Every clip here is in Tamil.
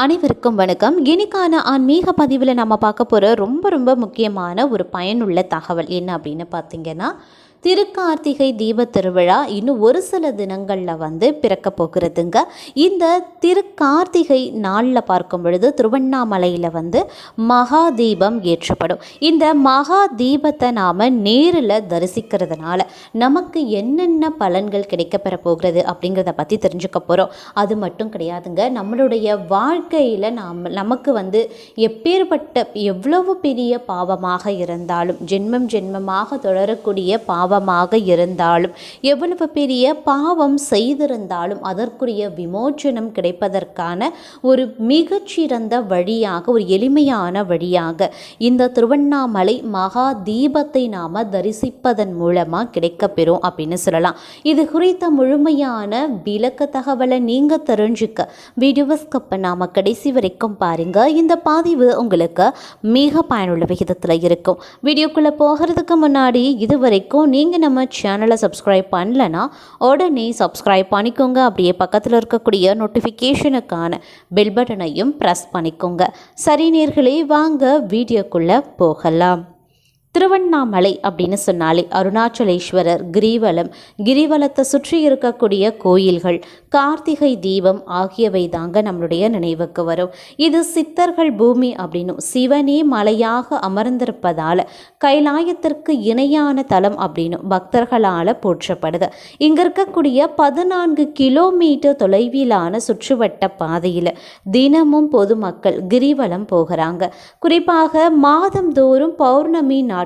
அனைவருக்கும் வணக்கம். இன்னைக்கான ஆன்மீக பதிவில் நம்ம பார்க்க போகிற ரொம்ப முக்கியமான ஒரு பயனுள்ள தகவல் என்ன அப்படின்னு பார்த்தீங்கன்னா, திருக்கார்த்திகை தீப திருவிழா இன்னும் ஒரு சில தினங்களில் பிறக்க போகிறதுங்க. இந்த திருக்கார்த்திகை நாளில் பார்க்கும் பொழுது திருவண்ணாமலையில் மகா தீபம் ஏற்றப்படும். இந்த மகா தீபத்தை நாம் நேரில் தரிசிக்கிறதுனால நமக்கு என்னென்ன பலன்கள் கிடைக்கப்பெற போகிறது அப்படிங்கிறத பற்றி தெரிஞ்சுக்க போகிறோம். அது மட்டும் கிடையாதுங்க, நம்மளுடைய வாழ்க்கையில் நமக்கு எப்பேற்பட்ட எவ்வளவு பெரிய பாவமாக இருந்தாலும், ஜென்மமாக தொடரக்கூடிய பாவமாக இருந்தாலும், எவ்வளவு பெரிய பாவம் செய்திருந்தாலும் அதற்குரிய விமோச்சனம் கிடைப்பதற்கான ஒரு மிகச்சிறந்த வழியாக, ஒரு எளிமையான வழியாக இந்த திருவண்ணாமலை மகா தீபத்தை நாம் தரிசிப்பதன் மூலமாக கிடைக்கப்பெறும் அப்படின்னு சொல்லலாம். இது குறித்த முழுமையான விளக்க தகவலை நீங்கள் தெரிஞ்சுக்க வீடியோவை ஸ்கிப் பண்ணாம கடைசி வரைக்கும் பாருங்க. இந்த பதிவு உங்களுக்கு மிக பயனுள்ள விகிதத்தில் இருக்கும். வீடியோக்குள்ளே போகிறதுக்கு முன்னாடி இது வரைக்கும் நீங்கள் நம்ம சேனலை சப்ஸ்கிரைப் பண்ணலன்னா உடனே சப்ஸ்கிரைப் பண்ணிக்கோங்க. அப்படியே பக்கத்தில் இருக்கக்கூடிய நோட்டிஃபிகேஷனுக்கான பெல் பட்டனையும் ப்ரெஸ் பண்ணிக்கோங்க. சரி நேயர்களே, வாங்க வீடியோக்குள்ளே போகலாம். திருவண்ணாமலை அப்படின்னு சொன்னாலே அருணாச்சலேஸ்வரர், கிரிவலத்தை சுற்றி இருக்கக்கூடிய கோயில்கள், கார்த்திகை தீபம் ஆகியவை தாங்க நம்மளுடைய நினைவுக்கு வரும். இது சித்தர்கள் பூமி அப்படின்னும், சிவனே மலையாக அமர்ந்திருப்பதால் கைலாயத்திற்கு இணையான தலம் அப்படின்னும் பக்தர்களால் போற்றப்படுது. இங்கே இருக்கக்கூடிய 14 கிலோமீட்டர் தொலைவிலான சுற்றுவட்ட பாதையில் தினமும் பொதுமக்கள் கிரிவலம் போகிறாங்க. குறிப்பாக மாதந்தோறும் பௌர்ணமி நாட்களில்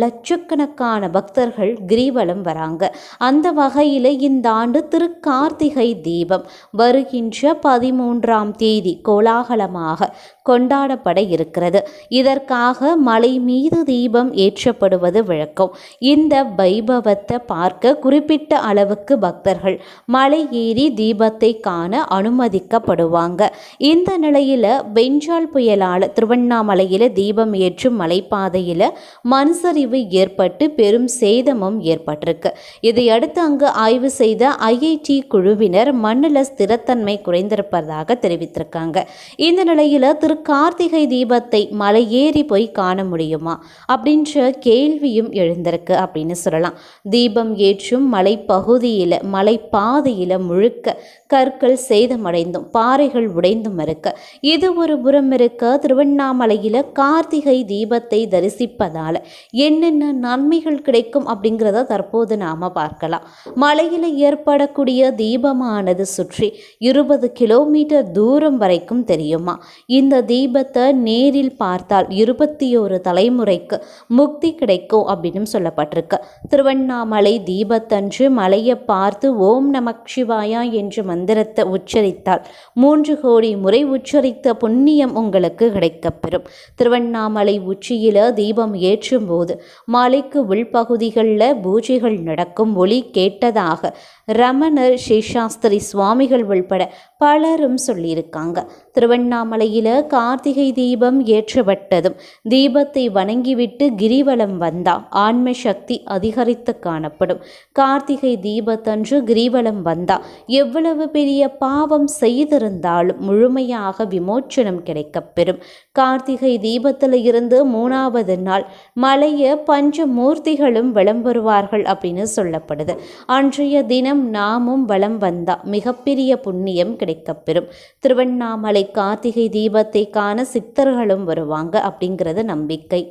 லட்சக்கணக்கான பக்தர்கள் கிரிவலம் வராங்க. அந்த வகையில் இந்த ஆண்டு திருக்கார்த்திகை தீபம் வருகின்ற 13ஆம் தேதி கோலாகலமாக கொண்டாடப்பட இருக்கிறது. இதற்காக மலை மீது தீபம் ஏற்றப்படுவது வழக்கம். இந்த வைபவத்தை பார்க்க குறிப்பிட்ட அளவுக்கு பக்தர்கள் மலை ஏறி தீபத்தை காண அனுமதிக்கப்படுவாங்க. இந்த நிலையில் பெஞ்சால் புயலால் திருவண்ணாமலையில் தீபம் ஏற்றும் மலைப்பாதையில் மண்சரிவு ஏற்பட்டு பெரும் சேதமும் ஏற்பட்டிருக்கு. இதையடுத்து அங்கு ஆய்வு செய்த ஐஐடி குழுவினர் மண்ணில் ஸ்திரத்தன்மை குறைந்திருப்பதாக தெரிவித்திருக்காங்க. இந்த நிலையில் திருக்கார்த்திகை தீபத்தை மலையேறி போய் காண முடியுமா அப்படின்ற கேள்வியும் எழுந்திருக்கு அப்படின்னு சொல்லலாம். தீபம் ஏற்றும் மலைப்பகுதியில், மலைப்பாதையில் முழுக்க கற்கள் சேதமடைந்தும் பாறைகள் உடைந்தும் இருக்க, இது ஒரு புறம் இருக்க, திருவண்ணாமலையில் கார்த்திகை தீபத்தை தரிசிப்பதால் என்னென்ன நன்மைகள் கிடைக்கும் அப்படிங்கிறத தற்போது நாம் பார்க்கலாம். மலையில் ஏற்படக்கூடிய தீபமானது சுற்றி 20 கிலோமீட்டர் தூரம் வரைக்கும் தெரியுமா. இந்த தீபத்தை நேரில் பார்த்தால் 21 தலைமுறைக்கு முக்தி கிடைக்கும் அப்படின்னு சொல்லப்பட்டிருக்கு. திருவண்ணாமலை தீபத்தன்று மலையை பார்த்து ஓம் நமக் சிவாயா என்ற மந்திரத்தை உச்சரித்தால் 3 கோடி முறை உச்சரித்த புண்ணியம் உங்களுக்கு கிடைக்கப்பெறும். திருவண்ணாமலை உச்சியில தீபம் ஏற்றும் போது மலைக்கு உள்பகுதிகளில் பூஜைகள் நடக்கும் ஒலி கேட்டதாக ரமணர் சேஷாஸ்திரி சுவாமிகள் உள்பட பலரும் சொல்லியிருக்காங்க. திருவண்ணாமலையில் கார்த்திகை தீபம் ஏற்றப்பட்டதும் தீபத்தை வணங்கிவிட்டு கிரிவலம் வந்தால் ஆன்ம சக்தி அதிகரித்து காணப்படும். கார்த்திகை தீபத்தன்று கிரிவலம் வந்தால் எவ்வளவு பெரிய பாவம் செய்திருந்தாலும் முழுமையாக விமோச்சனம் கிடைக்கப்பெறும். கார்த்திகை தீபத்தில் இருந்து 3வது நாள் மலைய பஞ்சமூர்த்திகளும் வலம் வருவார்கள் அப்படின்னு சொல்லப்படுது. அன்றைய தினம் நாமும் வலம் வந்தா மிகப்பெரிய புண்ணியம் கிடைக்கப்பெறும். திருவண்ணாமலை கார்த்திகை தீபத்தை காண சித்தர்களும் வருவாங்க அப்படிங்கிறது நம்பிக்கை.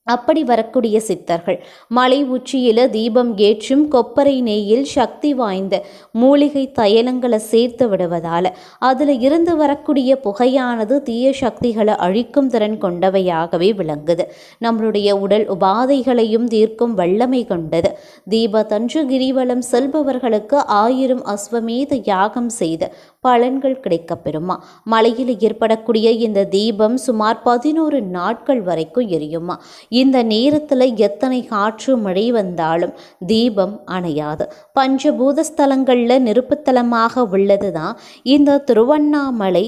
அப்படி வரக்கூடிய சித்தர்கள் மலை உச்சியில் தீபம் ஏற்றும் கொப்பரை நெய்யில் சக்தி வாய்ந்த மூலிகை தைலங்களை சேர்த்து விடுவதால் அதில் இருந்து வரக்கூடிய புகையானது தீய சக்திகளை அழிக்கும் திறன் கொண்டவையாகவே விளங்குது. நம்மளுடைய உடல் உபாதைகளையும் தீர்க்கும் வல்லமை கொண்டது. தீபத்தன்று கிரிவலம் செல்பவர்களுக்கு 1000 அஸ்வமேத யாகம் செய்து பலன்கள் கிடைக்கப்பெறுமா. மலையில் ஏற்படக்கூடிய இந்த தீபம் சுமார் 11 நாட்கள் வரைக்கும் எரியுமா. இந்த நேரத்தில் எத்தனை காற்று மழை வந்தாலும் தீபம் அணையாது. பஞ்சபூத ஸ்தலங்களில் நெருப்புத்தலமாக உள்ளது தான் இந்த திருவண்ணாமலை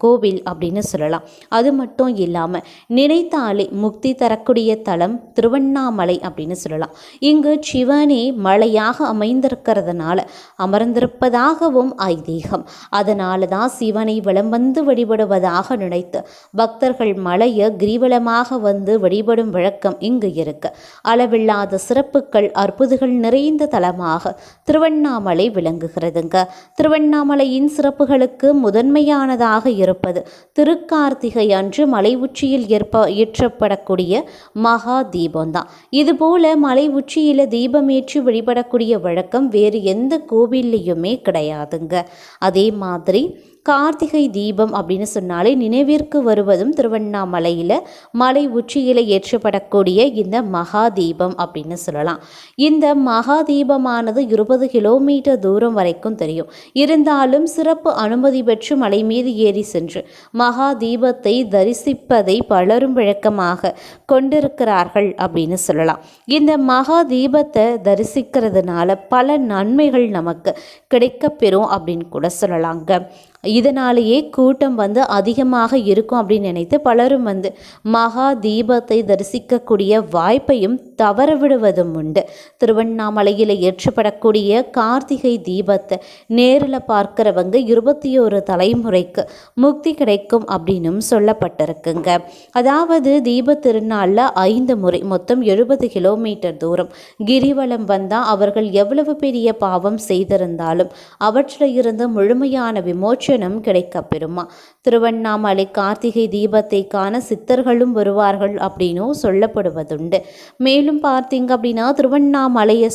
கோவில் அப்படின்னு சொல்லலாம். அது மட்டும் இல்லாமல் நினைத்தாலே முக்தி தரக்கூடிய தலம் திருவண்ணாமலை அப்படின்னு சொல்லலாம். இங்கு சிவனே மலையாக அமைந்திருக்கிறதுனால அமர்ந்திருப்பதாகவும் ஐதீகம். அதனால தான் சிவனை வலம் வந்து வழிபடுவதாக நினைத்து பக்தர்கள் மலையை கிரிவலமாக வந்து வழிபடும் வழக்கம் இங்கு இருக்கு. அளவில்லாத சிறப்புகள் அற்புதங்கள் நிறைந்த தலமாக திருவண்ணாமலை விளங்குகிறதுங்க. திருவண்ணாமலையின் சிறப்புகளுக்கு முதன்மையானதாக இருப்பது திருக்கார்த்திகை அன்று மலை உச்சியில் ஏற்றப்படக்கூடிய மகா தீபம்தான். இதுபோல மலை உச்சியில தீபமேற்றி வழிபடக்கூடிய வழக்கம் வேறு எந்த கோவில்லையுமே கிடையாதுங்க. அதே மாதிரி கார்த்திகை தீபம் அப்படின்னு சொன்னாலே நினைவிற்கு வருவதும் திருவண்ணாமலையில் மலை உச்சியில் ஏற்றப்படக்கூடிய இந்த மகா தீபம் அப்படின்னு சொல்லலாம். இந்த மகா தீபமானது 20 கிலோமீட்டர் தூரம் வரைக்கும் தெரியும். இருந்தாலும் சிறப்பு அனுமதி பெற்று மலை மீது ஏறி சென்று மகா தீபத்தை தரிசிப்பதை பலரும் வழக்கமாக கொண்டிருக்கிறார்கள் அப்படின்னு சொல்லலாம். இந்த மகா தீபத்தை தரிசிக்கிறதுனால பல நன்மைகள் நமக்கு கிடைக்கப்பெறும் அப்படின்னு கூட சொல்லலாங்க. இதனாலேயே கூட்டம் அதிகமாக இருக்கும் அப்படின்னு நினைத்து பலரும் மகா தீபத்தை தரிசிக்கக்கூடிய வாய்ப்பையும் தவறவிடுவதும் உண்டு. திருவண்ணாமலையில் ஏற்றப்படக்கூடிய கார்த்திகை தீபத்தை நேரில் பார்க்கிறவங்க 21 தலைமுறைக்கு முக்தி கிடைக்கும் அப்படின்னும் சொல்லப்பட்டிருக்குங்க. அதாவது தீப திருநாளில் 5 முறை மொத்தம் 70 கிலோமீட்டர் தூரம் கிரிவலம் வந்தால் அவர்கள் எவ்வளவு பெரிய பாவம் செய்திருந்தாலும் அவற்றில் இருந்து முழுமையான விமோச்சனம் கிடைக்கப்பெறுமா. திருவண்ணாமலை கார்த்திகை தீபத்தை காண சித்தர்களும் வருவார்கள் அப்படின்னும் சொல்லப்படுவதுண்டு. மேலும் பார்த்தீங்க அப்படின்னா திருவண்ணாமலையை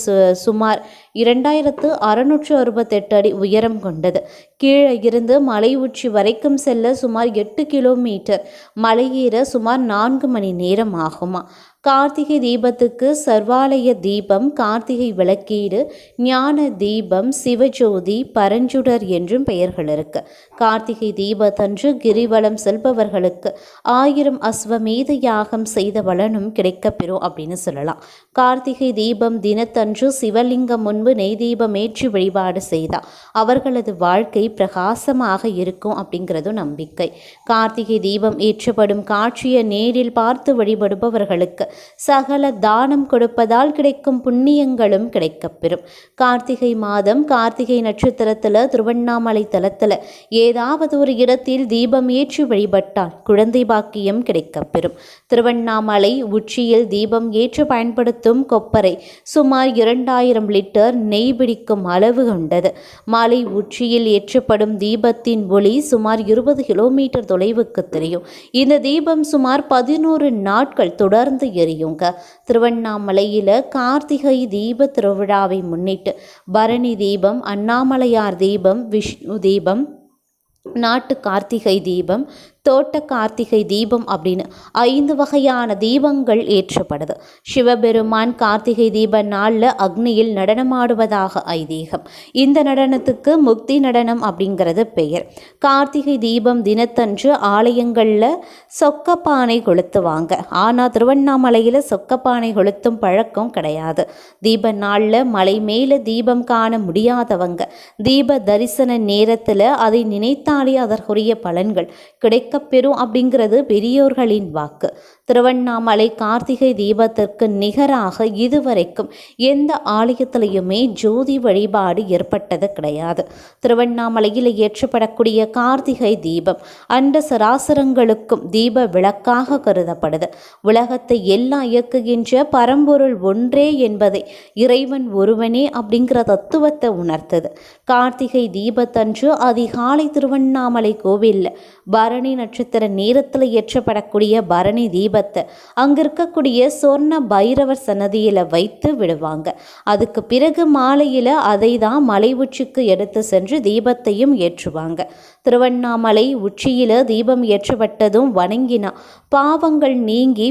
சுமார் 2668 அடி உயரம் கொண்டது. கீழே இருந்து மலை உச்சி வரைக்கும் செல்ல சுமார் 8 கிலோமீட்டர், மலையேற சுமார் 4 மணி நேரம் ஆகுமா. கார்த்திகை தீபத்துக்கு சர்வாலய தீபம், கார்த்திகை விளக்கீடு, ஞான தீபம், சிவஜோதி, பரஞ்சுடர் என்றும் பெயர்கள் இருக்கு. கார்த்திகை தீபத்தன்று கிரிவலம் செல்பவர்களுக்கு 1000 அஸ்வமேத யாகம் செய்த பலனும் கிடைக்கப்பெறும் அப்படின்னு சொல்லலாம். கார்த்திகை தீபம் தினத்தன்று சிவலிங்கம் முன்பு நெய் தீபம் ஏற்றி வழிபாடு செய்தால் அவர்களது வாழ்க்கை பிரகாசமாக இருக்கும் அப்படிங்கிறதும் நம்பிக்கை. கார்த்திகை தீபம் ஏற்றப்படும் காட்சியை நேரில் பார்த்து வழிபடுபவர்களுக்கு சகல தானம் கொடுப்பதால் கிடைக்கும் புண்ணியங்களும் கிடைக்கப்பெறும். கார்த்திகை மாதம் கார்த்திகை நட்சத்திரத்தில் திருவண்ணாமலை தலத்தில் ஏதாவது ஒரு இடத்தில் தீபம் ஏற்றி வழிபட்டால் குழந்தை பாக்கியம் கிடைக்கப்பெறும். திருவண்ணாமலை உச்சியில் தீபம் ஏற்ற பயன்படுத்தும் கொப்பரை சுமார் 2000 லிட்டர் நெய் பிடிக்கும் அளவு கொண்டது. மலை உச்சியில் ஏற்றப்படும் தீபத்தின் ஒளி சுமார் 20 கிலோமீட்டர் தொலைவுக்கு தெரியும். இந்த தீபம் சுமார் 11 நாட்கள் தொடர்ந்து எரியுங்க. திருவண்ணாமலையில் கார்த்திகை தீப திருவிழாவை முன்னிட்டு பரணி தீபம், அண்ணாமலையார் தீபம், விஷ்ணு தீபம், நாட்டு கார்த்திகை தீபம், தோட்ட கார்த்திகை தீபம் அப்படின்னு 5 வகையான தீபங்கள் ஏற்றப்படுது. சிவபெருமான் கார்த்திகை தீப நாளில் அக்னியில் நடனமாடுவதாக ஐதீகம். இந்த நடனத்துக்கு முக்தி நடனம் அப்படிங்கிறது பெயர். கார்த்திகை தீபம் தினத்தன்று ஆலயங்களில் சொக்கப்பானை கொளுத்துவாங்க. ஆனால் திருவண்ணாமலையில் சொக்கப்பானை கொளுத்தும் பழக்கம் கிடையாது. தீப நாளில் மலை மேலே தீபம் காண முடியாதவங்க தீப தரிசன நேரத்தில் அதை நினைத்தாலே அதற்குரிய பலன்கள் கிடைக்க பெறும் அப்படிங்கிறது பெரியோர்களின் வாக்கு. திருவண்ணாமலை கார்த்திகை தீபத்திற்கு நிகராக இதுவரைக்கும் எந்த ஆலயத்திலையுமே ஜோதி வழிபாடு ஏற்பட்டது கிடையாது. திருவண்ணாமலையில் ஏற்றப்படக்கூடிய கார்த்திகை தீபம் அண்ட சராசரங்களுக்கும் தீப விளக்காக கருதப்படுது. உலகத்தை எல்லாம் இயக்குகின்ற பரம்பொருள் ஒன்றே என்பதை இறைவன் ஒருவனே அப்படிங்கிற தத்துவத்தை உணர்த்தது. கார்த்திகை தீபத்தன்று அதிகாலை திருவண்ணாமலை கோவிலில் பரணி நட்சத்திர நேரத்தில் ஏற்றப்படக்கூடிய பரணி தீபத்தை அங்க இருக்கக்கூடிய சொர்ண பைரவர் சன்னதியில வைத்து விடுவாங்க. அதுக்கு பிறகு மாலையில அதை தான் மலை உச்சிக்கு எடுத்து சென்று தீபத்தையும் ஏற்றுவாங்க. திருவண்ணாமலை உச்சியில தீபம் ஏற்றப்பட்டதும் வணங்கினா பாவங்கள் நீங்கி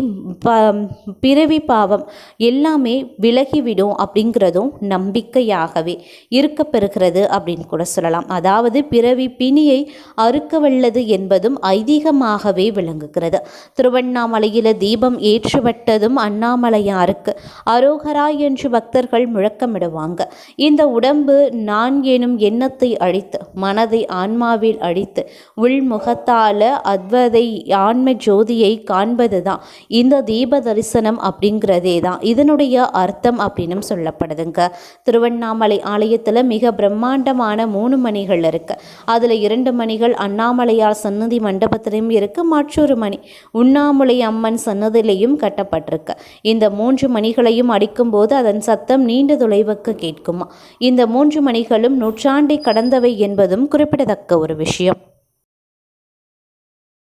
பிறவி பாவம் எல்லாமே விலகிவிடும் அப்படிங்கிறதும் நம்பிக்கையாகவே இருக்கப்பெறுகிறது அப்படின்னு கூட சொல்லலாம். அதாவது பிறவி பிணியை அறுக்க வல்லது என்பதும் ஐதீகமாகவே விளங்குகிறது. திருவண்ணாமலையில தீபம் ஏற்றப்பட்டதும் அண்ணாமலையாருக்கு அரோகரா என்று பக்தர்கள் முழக்கமிடுவாங்க. இந்த உடம்பு நான் எனும் எண்ணத்தை அழித்து மனதை ஆன்மாவில் அடித்து உள்முகத்தால் அத்வதை ஆன்ம ஜோதியை காண்பது தான் இந்த தீப தரிசனம் அப்படிங்கிறதே தான் இதனுடைய அர்த்தம் அப்படின்னு சொல்லப்படுதுங்க. திருவண்ணாமலை ஆலயத்தில் மிக பிரம்மாண்டமான 3 மணிகள் இருக்குது. அதில் 2 மணிகள் அண்ணாமலையார் சன்னதி மண்டபத்திலையும் இருக்குது, மற்றொரு மணி உண்ணாமுலை அம்மன் சன்னதியிலையும் கட்டப்பட்டிருக்கு. இந்த 3 மணிகளையும் அடிக்கும்போது அதன் சத்தம் நீண்ட தொலைவுக்கு கேட்குமா. இந்த 3 மணிகளும் நூற்றாண்டை கடந்தவை என்பதும் குறிப்பிடத்தக்க ஒரு விஷயம்.